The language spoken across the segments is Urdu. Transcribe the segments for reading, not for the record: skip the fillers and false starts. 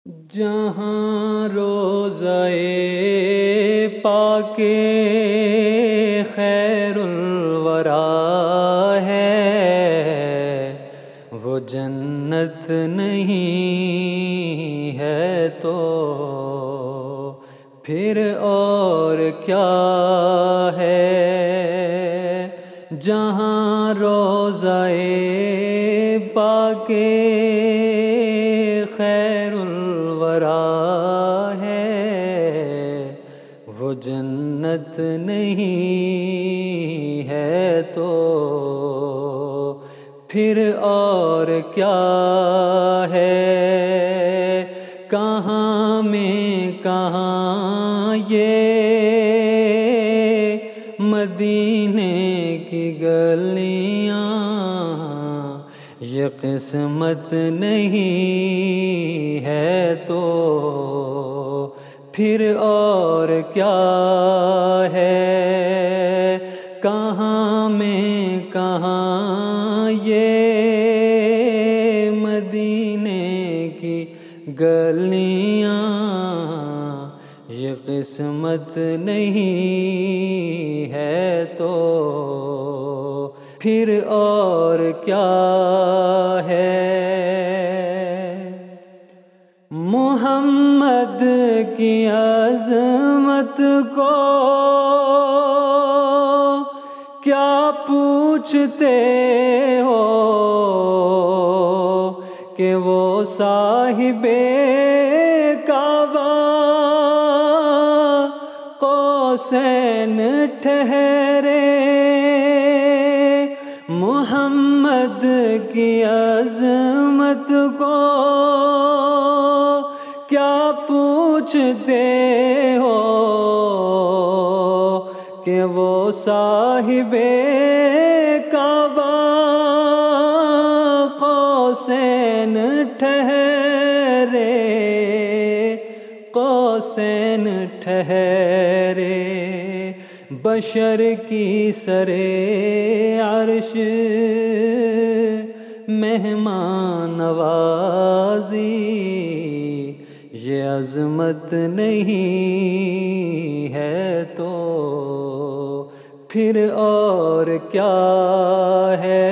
جہاں روضۂ پاک خیر الورا ہے وہ جنت نہیں ہے تو پھر اور کیا ہے؟ جہاں روضۂ پاک خیر الورا ہے وہ جنت نہیں ہے تو پھر اور کیا ہے؟ کہاں میں کہاں یہ مدینے کی گلیاں، یہ قسمت نہیں ہے تو پھر اور کیا ہے؟ کہاں میں کہاں یہ مدینے کی گلیاں، یہ قسمت نہیں ہے تو پھر اور کیا ہے؟ محمد کی عظمت کو کیا پوچھتے ہو کہ وہ صاحب کعبہ قوسین ٹھہرے؟ محمد کی عظمت کو کیا پوچھتے ہو کہ وہ صاحب کعبہ قوسین ٹھہرے، قوسین ٹھہرے؟ بشر کی سرے عرش مہمان نوازی، یہ عظمت نہیں ہے تو پھر اور کیا ہے؟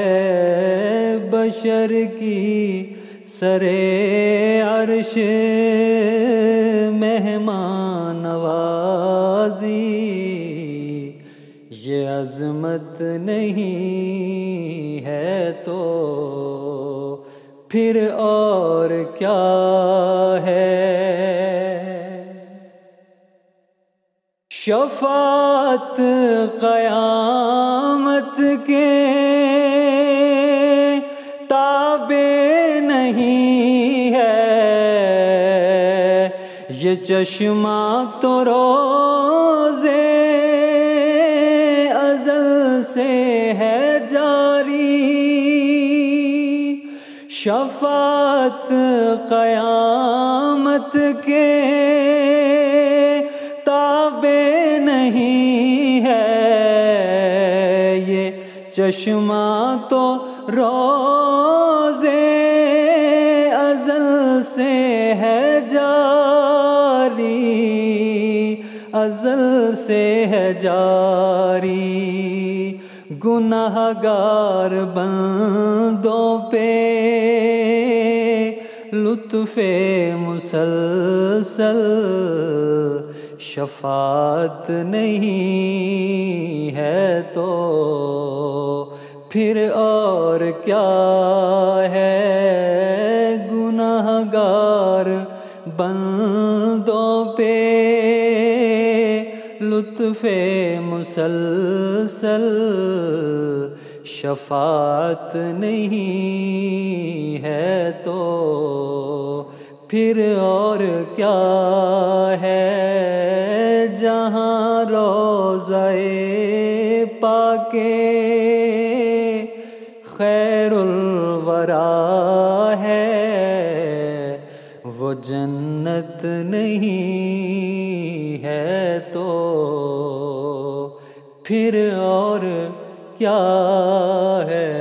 بشر کی سرے عرش مہمان نوازی، یہ عظمت نہیں ہے تو پھر اور کیا ہے؟ شفاعت قیامت کے تابع نہیں ہے، یہ چشمہ تو روزے ازل سے ہے جاری۔ شفاعت قیامت کے تابع نہیں ہے، یہ چشمہ تو روزے ازل سے ہے جاری، ازل سے ہے جاری۔ گنہگار بندوں پہ لطف مسلسل، شفاعت نہیں ہے تو پھر اور کیا ہے؟ گنہگار بندوں پہ لطف مسلسل، شفاعت نہیں ہے تو پھر اور کیا ہے؟ جہاں روضۂ پاک خیر الورا ہے وہ جنت نہیں ہے تو پھر اور کیا ہے؟